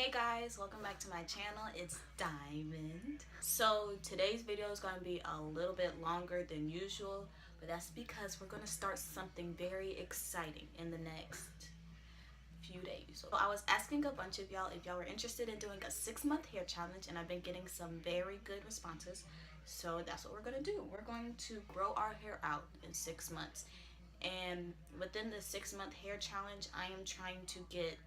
Hey guys, welcome back to my channel. It's Diamond. So today's video is going to be a little bit longer than usual, but that's because we're going to start something very exciting in the next few days. So I was asking a bunch of y'all if y'all were interested in doing a 6-month hair challenge, and I've been getting some very good responses. So that's what we're going to do. We're going to grow our hair out in 6 months. And within the 6-month hair challenge, I am trying to get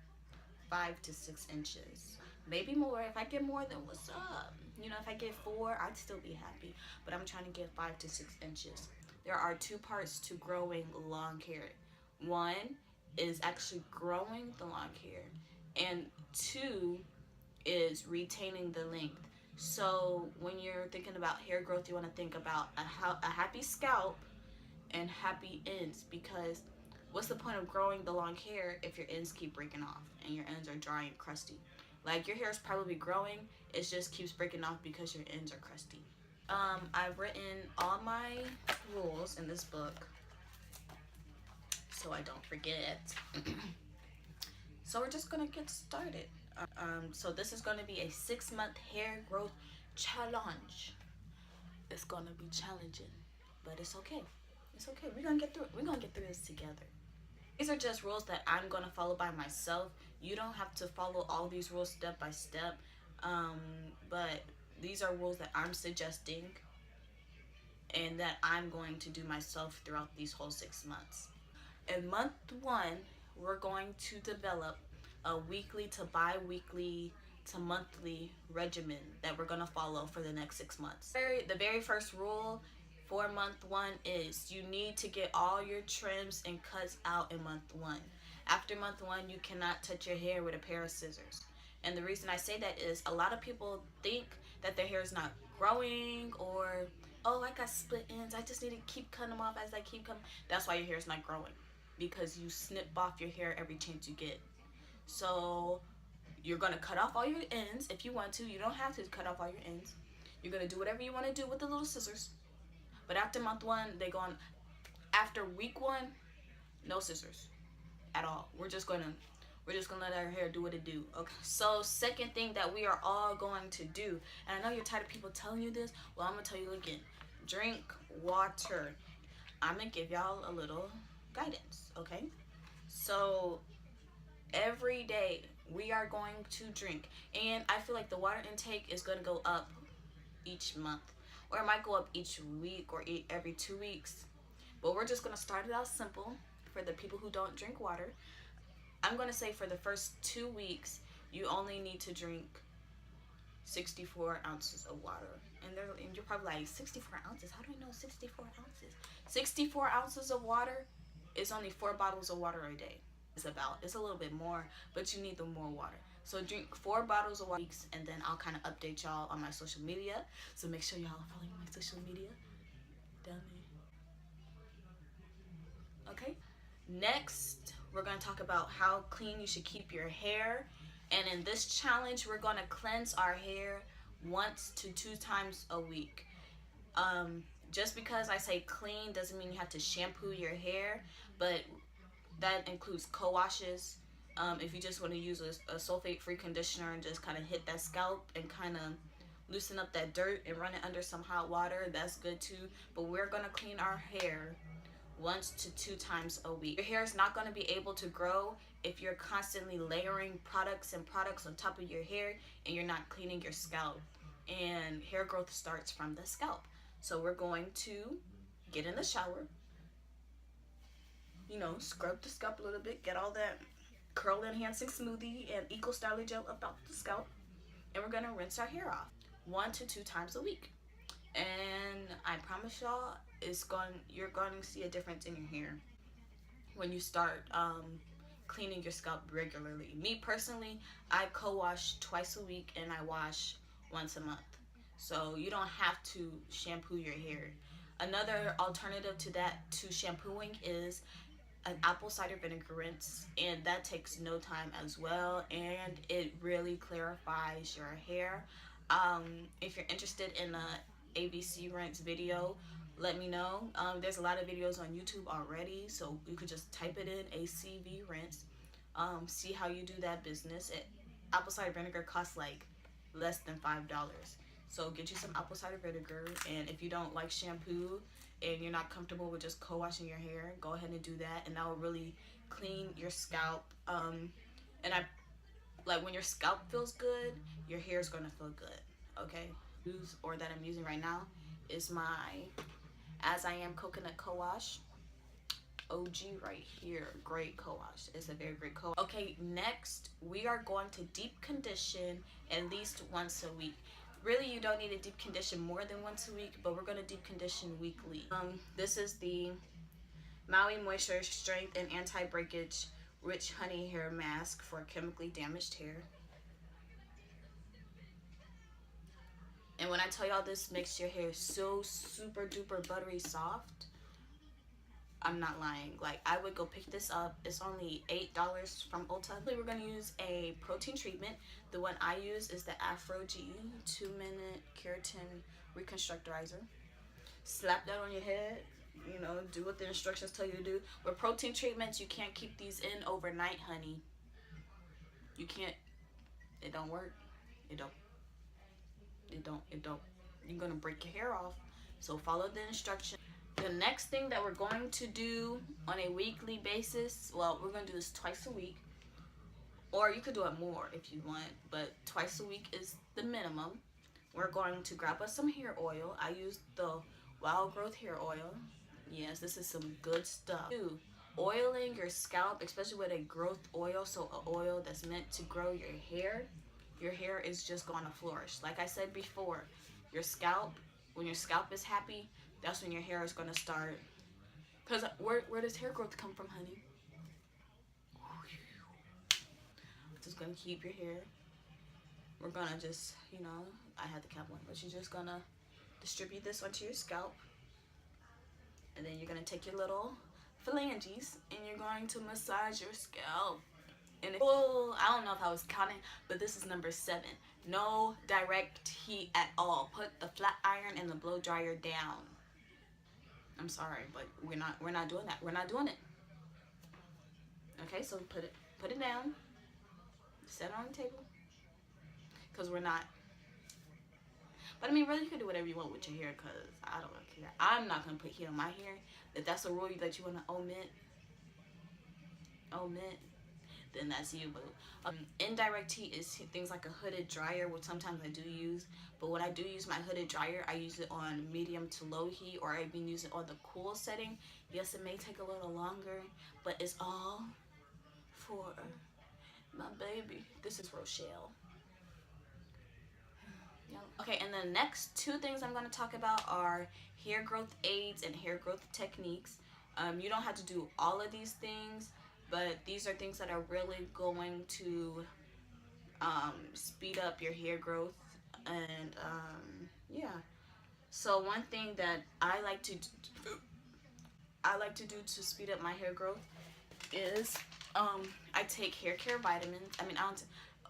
5 to 6 inches, maybe more. If I get more, then what's up? You know, if I get 4, I'd still be happy, but I'm trying to get 5 to 6 inches. There are 2 parts to growing long hair. One is actually growing the long hair, and 2 is retaining the length. So when you're thinking about hair growth, you want to think about a happy scalp and happy ends, because what's the point of growing the long hair if your ends keep breaking off and your ends are dry and crusty? Like, your hair is probably growing, it just keeps breaking off because your ends are crusty. I've written all my rules in this book so I don't forget. So we're just gonna get started. So this is gonna be a 6-month hair growth challenge. It's gonna be challenging, but it's okay. It's okay. We're gonna get through it. We're gonna get through this together. These are just rules that I'm gonna follow by myself. You don't have to follow all these rules step by step, but these are rules that I'm suggesting and that I'm going to do myself throughout these whole 6 months. In month 1, we're going to develop a weekly to bi-weekly to monthly regimen that we're gonna follow for the next 6 months. The very first rule for month 1 is you need to get all your trims and cuts out in month 1. After month 1, you cannot touch your hair with a pair of scissors. And the reason I say that is a lot of people think that their hair is not growing, or, oh, I got split ends, I just need to keep cutting them off as I keep coming. That's why your hair is not growing, because you snip off your hair every chance you get. So you're gonna cut off all your ends if you want to. You don't have to cut off all your ends. You're gonna do whatever you want to do with the little scissors. But after month 1, they go on. After week 1, no scissors at all. We're just gonna let our hair do what it do. Okay. So second thing that we are all going to do, and I know you're tired of people telling you this. Well, I'm gonna tell you again. Drink water. I'm gonna give y'all a little guidance. Okay. So every day we are going to drink, and I feel like the water intake is gonna go up each month, or it might go up each week or every 2 weeks. But we're just gonna start it out simple for the people who don't drink water. I'm gonna say for the first 2 weeks, you only need to drink 64 ounces of water. And you're probably like, 64 ounces? How do I know 64 ounces? 64 ounces of water is only 4 bottles of water a day. It's a little bit more, but you need the more water. So drink 4 bottles of water, and then I'll kind of update y'all on my social media. So make sure y'all follow my social media down there. Okay. Next, we're going to talk about how clean you should keep your hair. And in this challenge, we're going to cleanse our hair 1 to 2 times a week. Just because I say clean doesn't mean you have to shampoo your hair, but that includes co-washes. If you just want to use a sulfate-free conditioner and just kind of hit that scalp and kind of loosen up that dirt and run it under some hot water, that's good too. But we're going to clean our hair 1 to 2 times a week. Your hair is not going to be able to grow if you're constantly layering products on top of your hair and you're not cleaning your scalp. And hair growth starts from the scalp. So we're going to get in the shower, you know, scrub the scalp a little bit, get all that curl enhancing smoothie and eco styling gel up off the scalp, and we're gonna rinse our hair off 1 to 2 times a week. And I promise y'all, you're going to see a difference in your hair when you start cleaning your scalp regularly. Me personally, I co-wash twice a week and I wash once a month. So you don't have to shampoo your hair. Another alternative to that, to shampooing, is an apple cider vinegar rinse, and that takes no time as well, and it really clarifies your hair. If you're interested in a ABC rinse video, let me know. There's a lot of videos on YouTube already, so you could just type it in, ACV rinse. See how you do that business. apple cider vinegar costs like less than $5. So get you some apple cider vinegar, and if you don't like shampoo and you're not comfortable with just co-washing your hair, go ahead and do that, and that will really clean your scalp. And I like when your scalp feels good, your hair is gonna feel good. Okay, use or that I'm using right now is my As I Am Coconut Co-Wash. OG right here. Great co-wash. It's a very great co-wash. Okay, next we are going to deep condition at least once a week. Really, you don't need to deep condition more than once a week, but we're going to deep condition weekly. This is the Maui Moisture Strength and Anti-Breakage Rich Honey Hair Mask for chemically damaged hair. And when I tell y'all this makes your hair so super duper buttery soft, I'm not lying. Like, I would go pick this up. It's only $8 from Ulta. We're going to use a protein treatment. The one I use is the Afro G 2-minute keratin reconstructorizer. Slap that on your head. You know, do what the instructions tell you to do. With protein treatments, you can't keep these in overnight, honey. You can't. It don't work. It don't. You're going to break your hair off. So follow the instructions. The next thing that we're going to do on a weekly basis, well, we're going to do this twice a week, or you could do it more if you want, but twice a week is the minimum. We're going to grab us some hair oil. I use the Wild Growth hair oil. Yes, this is some good stuff. 2, oiling your scalp, especially with a growth oil, so an oil that's meant to grow your hair is just going to flourish. Like I said before, your scalp, when your scalp is happy, that's when your hair is going to start. Because where does hair growth come from, honey? Just going to keep your hair. We're going to just, you know, I had the cap on, but you're just going to distribute this onto your scalp. And then you're going to take your little phalanges and you're going to massage your scalp. And I don't know if I was counting, but this is number 7. No direct heat at all. Put the flat iron and the blow dryer down. I'm sorry, but we're not doing that. We're not doing it. Okay, so put it down. Set it on the table. Cause we're not. But I mean, really, you can do whatever you want with your hair. Cause I don't care. I'm not gonna put heat on my hair. If that's a rule that you wanna omit, then that's you, boo. Indirect heat is things like a hooded dryer, which sometimes I do use. But when I do use my hooded dryer, I use it on medium to low heat, or I've been using it on the cool setting. Yes, it may take a little longer, but it's all for my baby. This is Rochelle. Okay, and the next 2 things I'm going to talk about are hair growth aids and hair growth techniques. You don't have to do all of these things, but these are things that are really going to speed up your hair growth. And yeah, so one thing that I like to do to speed up my hair growth is I take hair care vitamins. I mean,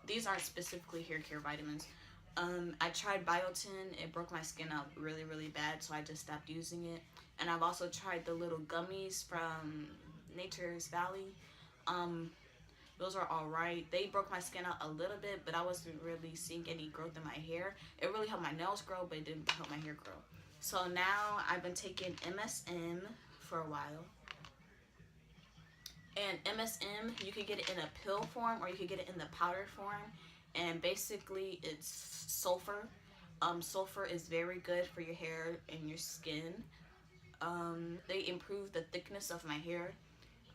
these aren't specifically hair care vitamins. I tried biotin. It broke my skin out really, really bad, so I just stopped using it. And I've also tried the little gummies from Nature's Valley. Those are all right. They broke my skin out a little bit, but I wasn't really seeing any growth in my hair. It really helped my nails grow, but it didn't help my hair grow. So now I've been taking MSM for a while. And MSM, you could get it in a pill form or you could get it in the powder form. And basically it's sulfur. Sulfur is very good for your hair and your skin. They improve the thickness of my hair.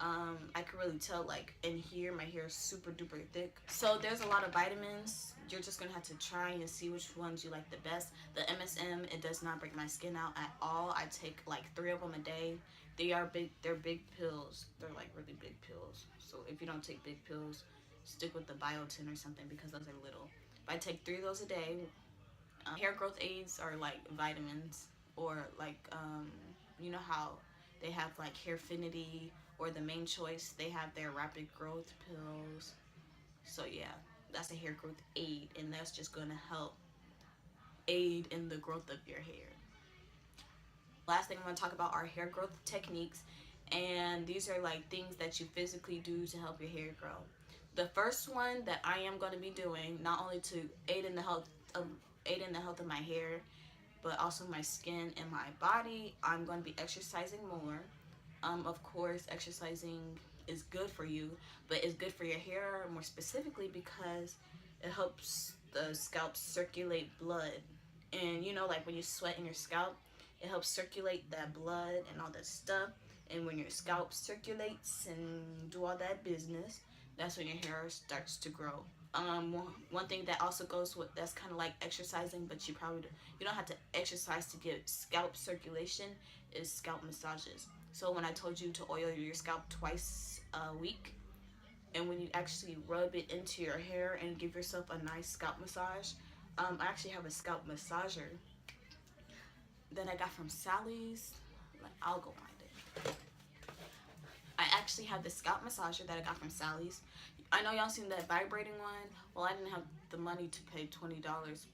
I can really tell, like, in here my hair is super duper thick. So there's a lot of vitamins. You're just gonna have to try and see which ones you like the best. The MSM, it does not break my skin out at all. I take like 3 of them a day. They're big pills. They're like really big pills. So if you don't take big pills, stick with the biotin or something, because those are little. But I take 3 of those a day. Hair growth aids are like vitamins, or like you know how they have like Hairfinity or the Main Choice, they have their rapid growth pills. So yeah, that's a hair growth aid, and that's just gonna help aid in the growth of your hair. Last thing I'm gonna talk about are hair growth techniques, and these are like things that you physically do to help your hair grow. The first one that I am going to be doing, not only to aid in the health of my hair, but also my skin and my body, I'm going to be exercising more. Of course, exercising is good for you, but it's good for your hair more specifically because it helps the scalp circulate blood. And you know, like when you sweat in your scalp, it helps circulate that blood and all that stuff. And when your scalp circulates and do all that business, that's when your hair starts to grow. One thing that also goes with that's kind of like exercising, but you don't have to exercise to get scalp circulation, is scalp massages. So when I told you to oil your scalp twice a week, and when you actually rub it into your hair and give yourself a nice scalp massage, I actually have a scalp massager that I got from Sally's. I'll go find it. I actually have the scalp massager that I got from Sally's. I know y'all seen that vibrating one. Well, I didn't have the money to pay $20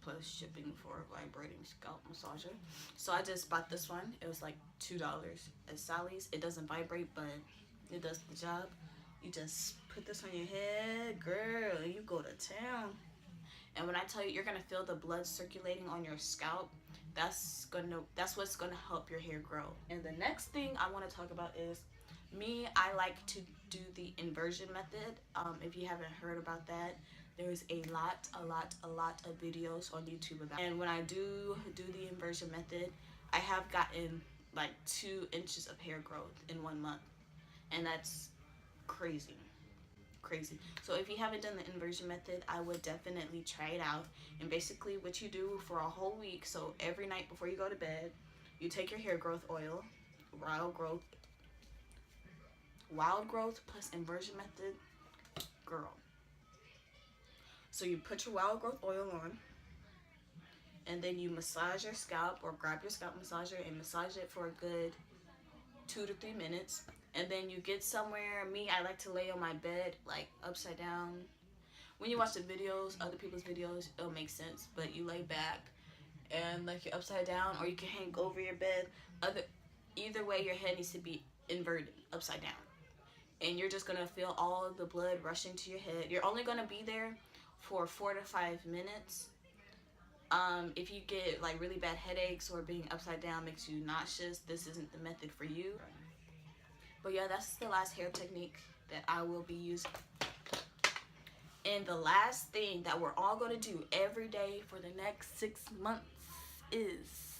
plus shipping for a vibrating scalp massager, so I just bought this one. It was like $2 at Sally's. It doesn't vibrate, but it does the job. You just put this on your head, girl, and you go to town. And when I tell you, you're gonna feel the blood circulating on your scalp. That's what's gonna help your hair grow. And the next thing I want to talk about is me. I like to do the inversion method. If you haven't heard about that, there's a lot of videos on YouTube about it. And when I do the inversion method, I have gotten like 2 inches of hair growth in 1 month, and that's crazy. So if you haven't done the inversion method, I would definitely try it out. And basically what you do for a whole week, so every night before you go to bed, you take your hair growth oil, wild growth plus inversion method, girl. So you put your wild growth oil on, and then you massage your scalp, or grab your scalp massager and massage it for a good 2 to 3 minutes. And then you get somewhere. Me, I like to lay on my bed like upside down. When you watch the videos, other people's videos, it'll make sense, but you lay back and like you're upside down, or you can hang over your bed. Either way, your head needs to be inverted upside down, and you're just gonna feel all of the blood rushing to your head. You're only gonna be there for 4 to 5 minutes. If you get like really bad headaches or being upside down makes you nauseous, this isn't the method for you. But yeah, that's the last hair technique that I will be using. And the last thing that we're all going to do every day for the next 6 months is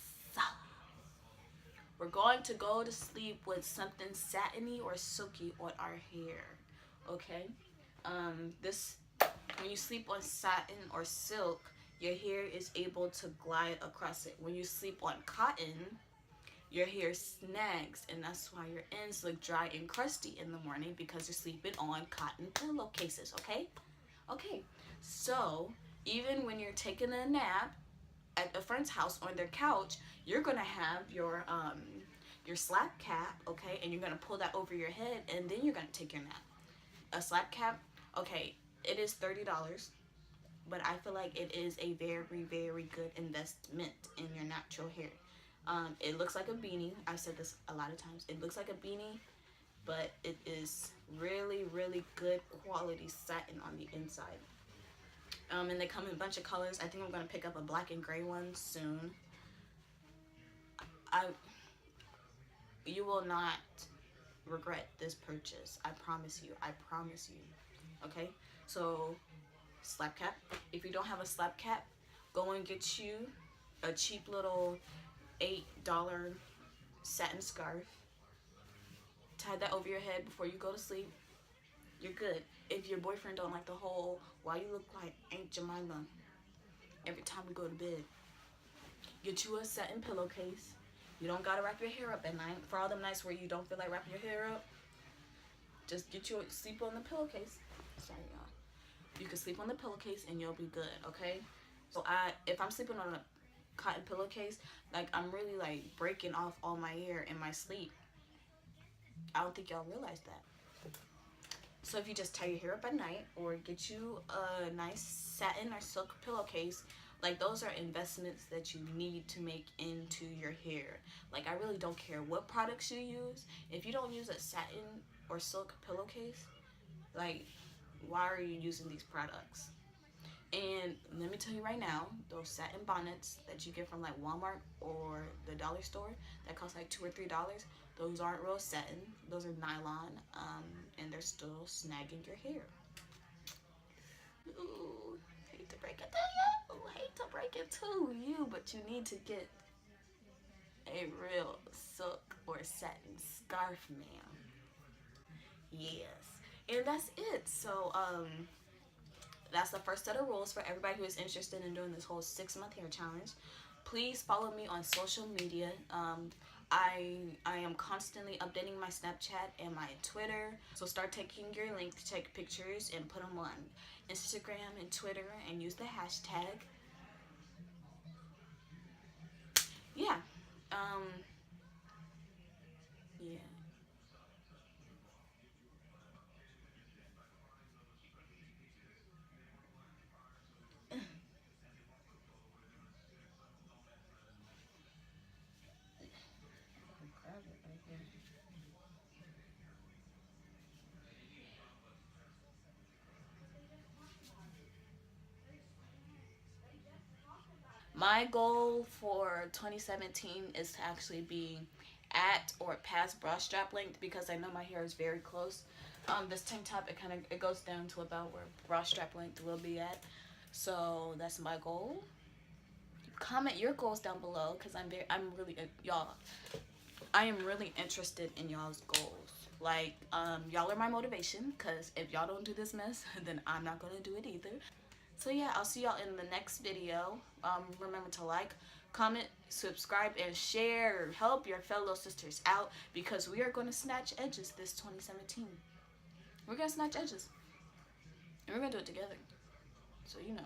we're going to go to sleep with something satiny or silky on our hair. Okay? When you sleep on satin or silk, your hair is able to glide across it. When you sleep on cotton, your hair snags, and that's why your ends look dry and crusty in the morning, because you're sleeping on cotton pillowcases. Okay, so even when you're taking a nap at a friend's house on their couch, you're gonna have your slap cap, okay, and you're gonna pull that over your head, and then you're gonna take your nap. A slap cap, okay, it is $30, but I feel like it is a very good investment in your natural hair. It looks like a beanie. I've said this a lot of times. It looks like a beanie, but it is really good quality satin on the inside. And they come in a bunch of colors. I think I'm gonna pick up a black and gray one soon. You will not regret this purchase. I promise you. Okay, so slap cap. If you don't have a slap cap, go and get you a cheap little $8 satin scarf. Tie that over your head before you go to sleep. You're good. If your boyfriend don't like the whole "why you look like Aunt Jemima" every time we go to bed, get you a satin pillowcase. You don't gotta wrap your hair up at night. For all them nights where you don't feel like wrapping your hair up, just sleep on the pillowcase. Sorry, y'all. You can sleep on the pillowcase and you'll be good. Okay. So if I'm sleeping on a cotton pillowcase, like I'm really like breaking off all my hair in my sleep. I don't think y'all realize that. So if you just tie your hair up at night, or get you a nice satin or silk pillowcase, like those are investments that you need to make into your hair. Like I really don't care what products you use. If you don't use a satin or silk pillowcase, like Why are you using these products? And let me tell you right now, those satin bonnets that you get from like Walmart or the dollar store that cost like $2 or $3, those aren't real satin. Those are nylon, and they're still snagging your hair. Ooh, hate to break it to you. Hate to break it to you, but you need to get a real silk or satin scarf, ma'am. Yes, and that's it. So that's the first set of rules for everybody who is interested in doing this whole 6-month hair challenge. Please follow me on social media. I am constantly updating my Snapchat and my Twitter. So start taking your link to take pictures and put them on Instagram and Twitter and use the hashtag. Yeah. Um, yeah. My goal for 2017 is to actually be at or past bra strap length because I know my hair is very close. This tank top, it goes down to about where bra strap length will be at. So that's my goal. Comment your goals down below because I'm really y'all. I am really interested in y'all's goals. Like, y'all are my motivation because if y'all don't do this mess, then I'm not gonna do it either. So yeah, I'll see y'all in the next video. Remember to like, comment, subscribe, and share. Help your fellow sisters out because we are going to snatch edges this 2017. We're going to snatch edges. And we're going to do it together. So you know.